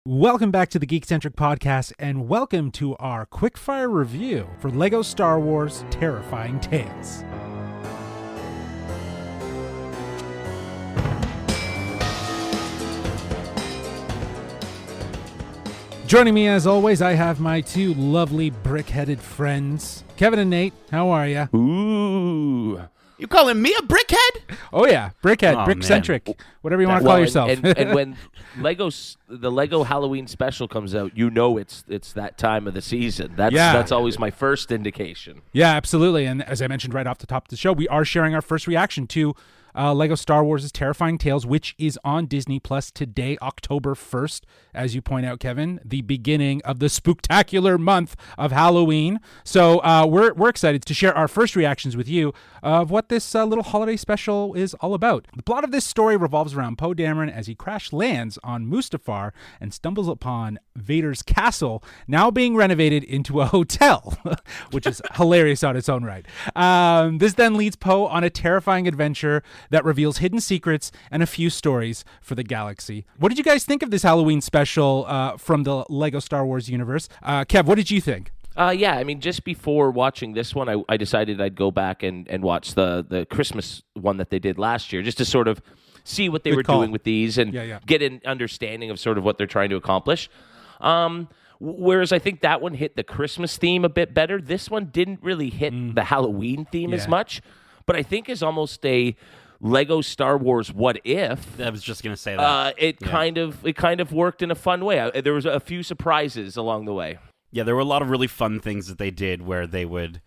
Welcome back to the Geekcentric podcast, and welcome to our quickfire review for LEGO Star Wars Terrifying Tales. Joining me as always, I have my two lovely brick-headed friends, Kevin and Nate. How are you? Ooh. You calling me a brickhead? Oh yeah, brickhead, Brickcentric, whatever you want to call yourself. And when the Lego Halloween special comes out, you know it's that time of the season. That's always my first indication. Yeah, absolutely. And as I mentioned right off the top of the show, we are sharing our first reaction to LEGO Star Wars' Terrifying Tales, which is on Disney Plus today, October 1st, as you point out, Kevin, the beginning of the spooktacular month of Halloween. So we're excited to share our first reactions with you of what this little holiday special is all about. The plot of this story revolves around Poe Dameron as he crash lands on Mustafar and stumbles upon Vader's castle, now being renovated into a hotel, which is hilarious on its own right. This then leads Poe on a terrifying adventure that reveals hidden secrets and a few stories for the galaxy. What did you guys think of this Halloween special from the LEGO Star Wars universe? Kev, what did you think? Just before watching this one, I decided I'd go back and watch the Christmas one that they did last year, just to sort of see what they were doing with these and get an understanding of sort of what they're trying to accomplish. Whereas I think that one hit the Christmas theme a bit better. This one didn't really hit the Halloween theme as much, but I think is almost a Lego Star Wars What If. I was just going to say that. It kind of worked in a fun way. There was a few surprises along the way. Yeah, there were a lot of really fun things that they did where they would,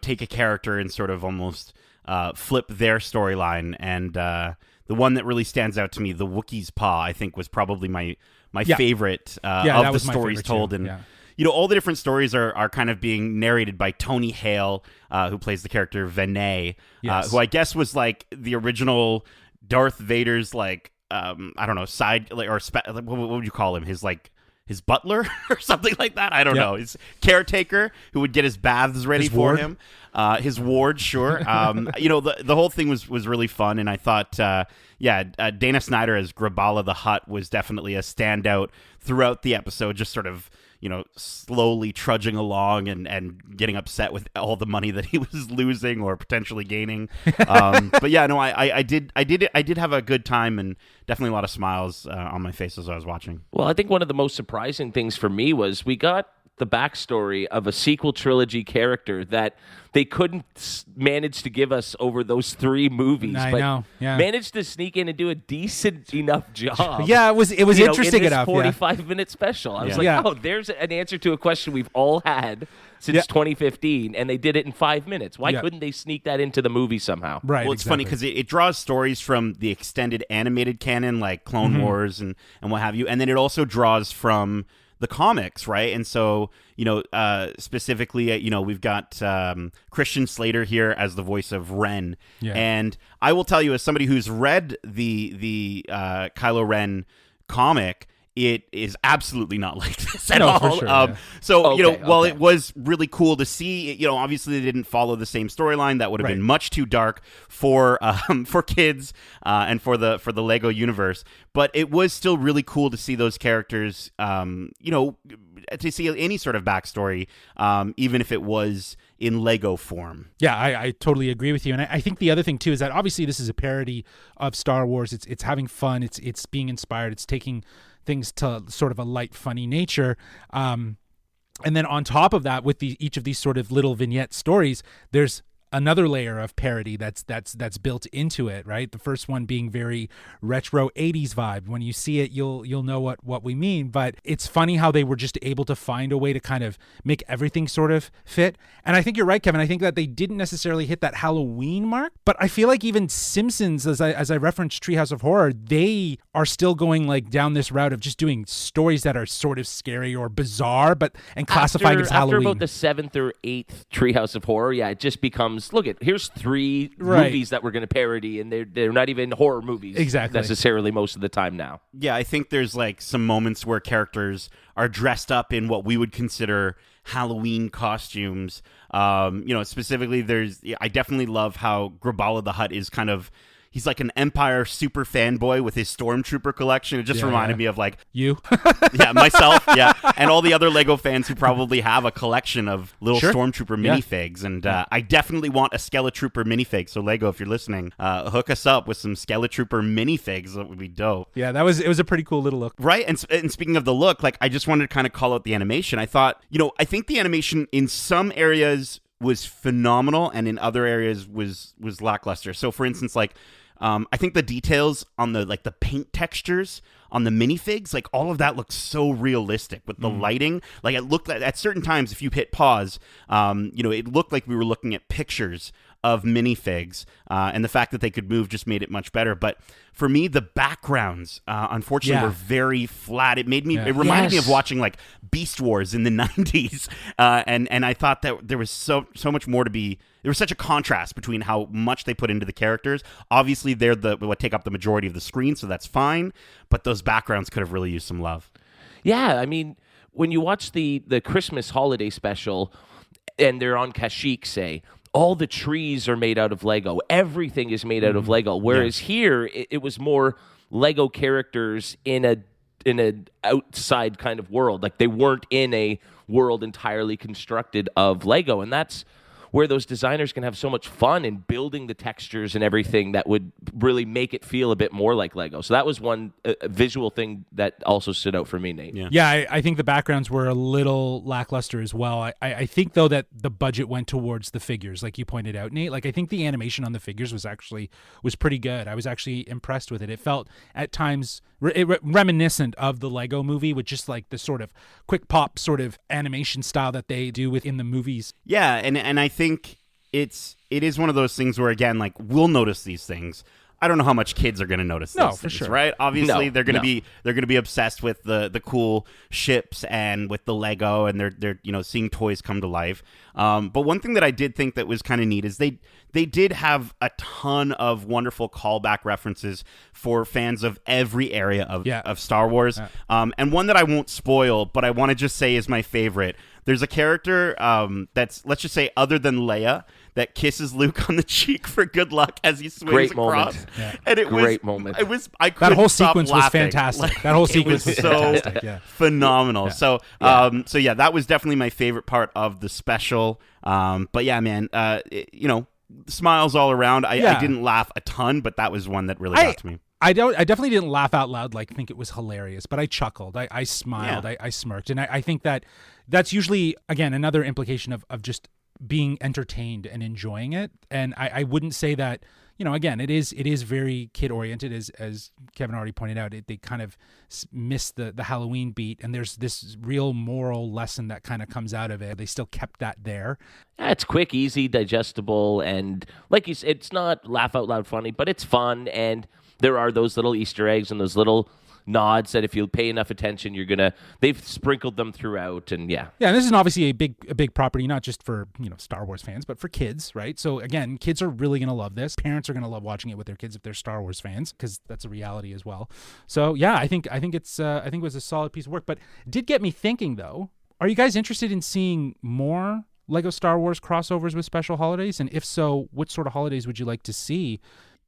take a character and sort of almost flip their storyline. And the one that really stands out to me, the Wookiee's Paw, I think was probably my favorite of the stories told. And all the different stories are kind of being narrated by Tony Hale, who plays the character Vene, who I guess was like the original Darth Vader's side what would you call him? His butler or something like that. I don't know. His caretaker who would get his baths ready for him. His ward, sure. The whole thing was really fun, and I thought, Dana Snyder as Grabala the Hutt was definitely a standout throughout the episode, just sort of, slowly trudging along and getting upset with all the money that he was losing or potentially gaining. I did have a good time and definitely a lot of smiles on my face as I was watching. Well, I think one of the most surprising things for me was we got the backstory of a sequel trilogy character that they couldn't manage to give us over those three movies. Managed to sneak in and do a decent enough job. Yeah, it was interesting in this enough. 45-minute special. I was like, there's an answer to a question we've all had since 2015, and they did it in 5 minutes. Why couldn't they sneak that into the movie somehow? Right. Well, it's funny because it draws stories from the extended animated canon, like Clone Wars and what have you, and then it also draws from the comics, right? And so, specifically, we've got Christian Slater here as the voice of Ren. Yeah. And I will tell you, as somebody who's read the Kylo Ren comic, it is absolutely not like this at all. For sure, While it was really cool to see, obviously they didn't follow the same storyline. That would have been much too dark for kids and for the Lego universe. But it was still really cool to see those characters, to see any sort of backstory, even if it was in Lego form. Yeah, I totally agree with you. And I think the other thing, too, is that obviously this is a parody of Star Wars. It's having fun. It's being inspired. It's taking things to sort of a light, funny nature. And then on top of that, with each of these sort of little vignette stories, there's another layer of parody that's built into it, right? The first one being very retro 80s vibe. When you see it, you'll know what we mean. But it's funny how they were just able to find a way to kind of make everything sort of fit. And I think you're right, Kevin. I think that they didn't necessarily hit that Halloween mark, but I feel like even Simpsons, as I referenced Treehouse of Horror, they are still going like down this route of just doing stories that are sort of scary or bizarre, and classifying as Halloween. After about the 7th or 8th Treehouse of Horror, it just becomes, here's three movies that we're going to parody, and they're not even horror movies necessarily most of the time now. Yeah, I think there's like some moments where characters are dressed up in what we would consider Halloween costumes. Specifically, I definitely love how Grabala the Hutt is kind of he's like an Empire super fanboy with his Stormtrooper collection. It just reminded me of like you, myself, and all the other Lego fans who probably have a collection of little Stormtrooper minifigs. And I definitely want a Skeletrooper minifig. So Lego, if you're listening, hook us up with some Skeletrooper minifigs. That would be dope. Yeah, it was a pretty cool little look, right? And speaking of the look, like I just wanted to kind of call out the animation. I thought, I think the animation in some areas was phenomenal, and in other areas was lackluster. So, for instance, like I think the details on the paint textures on the minifigs, like all of that looks so realistic with the lighting. Like it looked at certain times, if you hit pause, it looked like we were looking at pictures of minifigs, and the fact that they could move just made it much better. But for me, the backgrounds, unfortunately, were very flat. It made me, it reminded me of watching like Beast Wars in the 90s, and I thought that there was so much more to be. There was such a contrast between how much they put into the characters. Obviously, they're what take up the majority of the screen, so that's fine. But those backgrounds could have really used some love. Yeah, I mean, when you watch the Christmas holiday special, and they're on Kashyyyk, say, all the trees are made out of Lego. Everything is made out of Lego. Whereas here, it was more Lego characters in an outside kind of world. Like they weren't in a world entirely constructed of Lego, and that's where those designers can have so much fun in building the textures and everything that would really make it feel a bit more like Lego. So that was one visual thing that also stood out for me, Nate. Yeah, I think the backgrounds were a little lackluster as well. I think, though, that the budget went towards the figures, like you pointed out, Nate. Like I think the animation on the figures was pretty good. I was actually impressed with it. It felt at times reminiscent of the Lego movie, with just like the sort of quick pop sort of animation style that they do within the movies. Yeah, and I think it is one of those things where, again, like we'll notice these things. I don't know how much kids are going to notice these things, sure. Right? Obviously, they're going to be obsessed with the cool ships and with the Lego, and they're seeing toys come to life. But one thing that I did think that was kind of neat is they did have a ton of wonderful callback references for fans of every area of Star Wars. And one that I won't spoil, but I want to just say is my favorite. There's a character that's, let's just say, other than Leia, that kisses Luke on the cheek for good luck as he swings across. Moment. Yeah. And Great moment. I couldn't that whole stop sequence laughing. was fantastic. That whole sequence was so fantastic. phenomenal. Yeah. So that was definitely my favorite part of the special. But yeah, man, smiles all around. I didn't laugh a ton, but that was one that really got to me. I definitely didn't laugh out loud, like think it was hilarious, but I chuckled, I smiled, I smirked, and I think that's usually, again, another implication of just being entertained and enjoying it. And I wouldn't say that, again, it is very kid oriented, as Kevin already pointed out. They kind of missed the Halloween beat, and there's this real moral lesson that kind of comes out of it. They still kept that there. Yeah, it's quick, easy, digestible, and like you said, it's not laugh out loud funny, but it's fun. And there are those little Easter eggs and those little nods that if you pay enough attention, they've sprinkled them throughout. And yeah, and this is obviously a big property, not just for Star Wars fans, but for kids, right? So again, kids are really gonna love this. Parents are gonna love watching it with their kids if they're Star Wars fans, because that's a reality as well. So yeah, I think it was a solid piece of work, but it did get me thinking though. Are you guys interested in seeing more Lego Star Wars crossovers with special holidays? And if so, what sort of holidays would you like to see?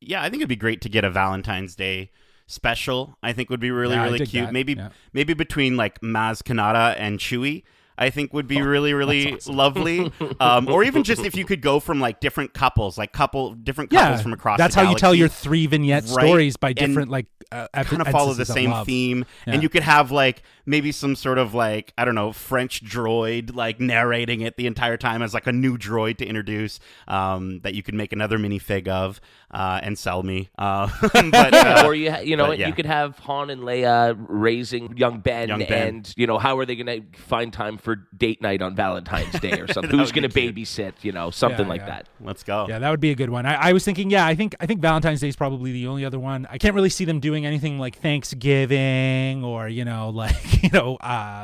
Yeah, I think it'd be great to get a Valentine's Day special. I think would be really cute. That. Maybe between like Maz Kanata and Chewie, I think would be really awesome. Lovely. Or even just if you could go from like different couples, different couples from across. That's the how galaxy. You tell your 3 vignette stories by different kind of follow the same theme. Yeah. And you could have like maybe some sort of like, I don't know, French droid like narrating it the entire time as like a new droid to introduce that you could make another minifig of and sell me. Or you could have Han and Leia raising young Ben. And how are they going to find time for date night on Valentine's Day or something? Who's going to babysit? Something like that. Let's go. Yeah, that would be a good one. I was thinking, I think Valentine's Day is probably the only other one. I can't really see them doing anything like Thanksgiving or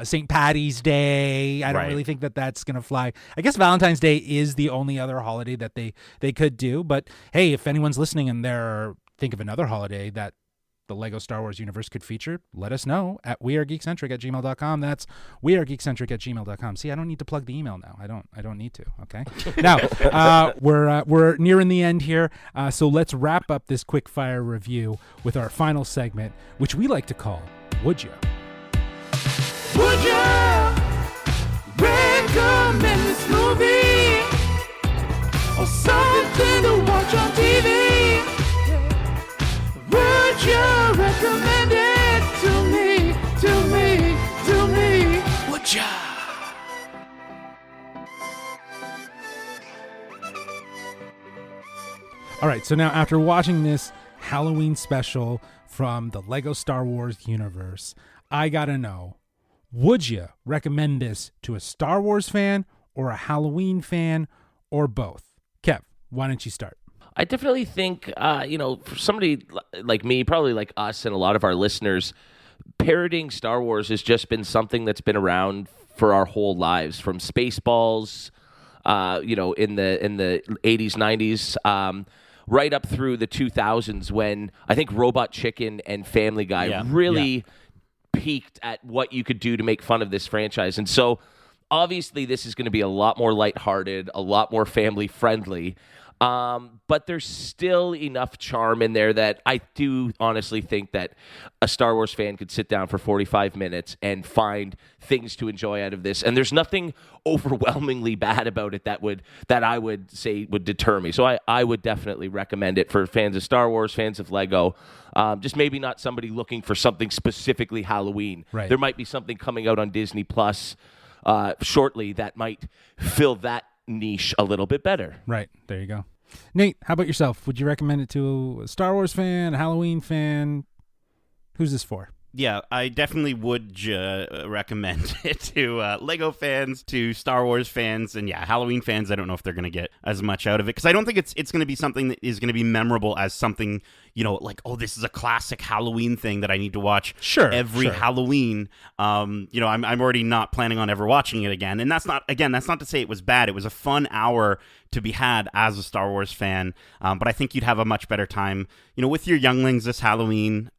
St. Patty's Day. I don't really think that's gonna fly. I guess Valentine's Day is the only other holiday that they could do. But hey, if anyone's listening and think of another holiday that the Lego Star Wars universe could feature, let us know at wearegeekcentric@gmail.com. That's wearegeekcentric@gmail.com. See, I don't need to plug the email now. I don't need to, okay? Now, we're nearing the end here, so let's wrap up this quick fire review with our final segment, which we like to call Would Ya? Would ya recommend this movie or something to watch on TV? Would you recommend it to me, to me, to me? Would ya? All right, so now after watching this Halloween special from the Lego Star Wars universe, I gotta know, would you recommend this to a Star Wars fan or a Halloween fan or both? Kev, why don't you start? I definitely think, for somebody like me, probably like us and a lot of our listeners, parroting Star Wars has just been something that's been around for our whole lives, from Spaceballs, in the 80s, 90s, right up through the 2000s when I think Robot Chicken and Family Guy really peaked at what you could do to make fun of this franchise. And so obviously this is going to be a lot more lighthearted, a lot more family friendly. But there's still enough charm in there that I do honestly think that a Star Wars fan could sit down for 45 minutes and find things to enjoy out of this. And there's nothing overwhelmingly bad about it that I would say would deter me. So I would definitely recommend it for fans of Star Wars, fans of Lego. Just maybe not somebody looking for something specifically Halloween. Right. There might be something coming out on Disney Plus shortly that might fill that niche a little bit better. Right. There you go. Nate, how about yourself? Would you recommend it to a Star Wars fan, a Halloween fan? Who's this for? Yeah, I definitely would recommend it to Lego fans, to Star Wars fans, and Halloween fans. I don't know if they're going to get as much out of it because I don't think it's going to be something that is going to be memorable as something, like, oh, this is a classic Halloween thing that I need to watch every Halloween. I'm already not planning on ever watching it again, and that's not to say it was bad. It was a fun hour to be had as a Star Wars fan, but I think you'd have a much better time, with your younglings this Halloween.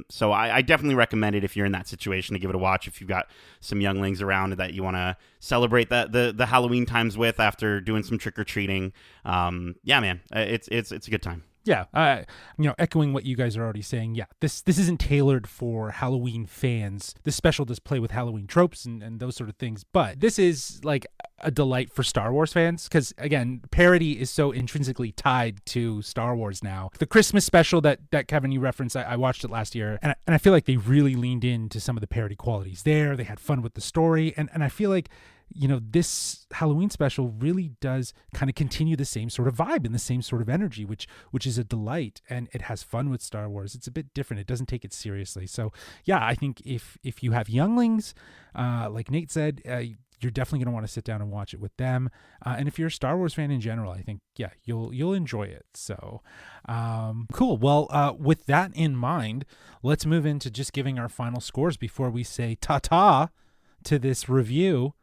So I definitely recommend it if you're in that situation to give it a watch. If you've got some younglings around that you want to celebrate the Halloween times with after doing some trick or treating, man, it's a good time. Yeah, echoing what you guys are already saying, this isn't tailored for Halloween fans. This special does play with Halloween tropes and those sort of things, but this is like a delight for Star Wars fans because, again, parody is so intrinsically tied to Star Wars now. The Christmas special that Kevin, you referenced, I watched it last year, and I feel like they really leaned into some of the parody qualities there. They had fun with the story, and I feel like this Halloween special really does kind of continue the same sort of vibe and the same sort of energy, which is a delight, and it has fun with Star Wars. It's a bit different. It doesn't take it seriously. So I think if you have younglings, like Nate said, you're definitely going to want to sit down and watch it with them. And if you're a Star Wars fan in general, I think, you'll enjoy it. So cool. Well, with that in mind, let's move into just giving our final scores before we say ta-ta to this review.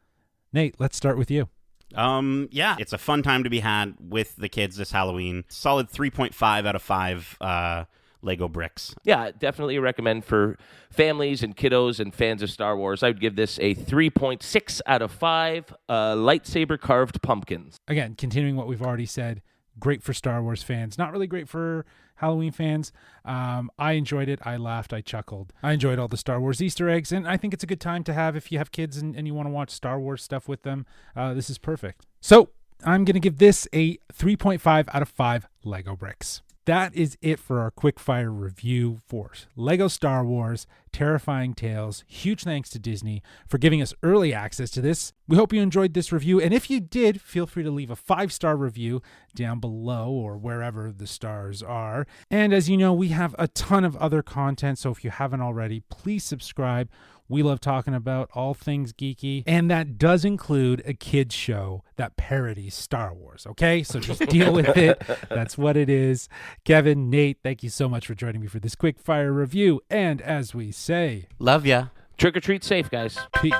Nate, let's start with you. It's a fun time to be had with the kids this Halloween. Solid 3.5 out of 5 Lego bricks. Yeah, definitely recommend for families and kiddos and fans of Star Wars. I would give this a 3.6 out of 5 lightsaber carved pumpkins. Again, continuing what we've already said, great for Star Wars fans, not really great for Halloween fans. I enjoyed it. I laughed. I chuckled. I enjoyed all the Star Wars Easter eggs, and I think it's a good time to have if you have kids and you want to watch Star Wars stuff with them. This is perfect. So I'm going to give this a 3.5 out of 5 Lego bricks. That is it for our quickfire review for Lego Star Wars Terrifying Tales. Huge thanks to Disney for giving us early access to this. We hope you enjoyed this review, and if you did, feel free to leave a 5-star review down below or wherever the stars are. And as you know, we have a ton of other content, so if you haven't already, please subscribe. We love talking about all things geeky, and that does include a kids show that parodies Star Wars, okay? So just deal with it. That's what it is. Kevin, Nate, thank you so much for joining me for this quick fire review, and as we say, love ya. Trick or treat safe, guys. Peace.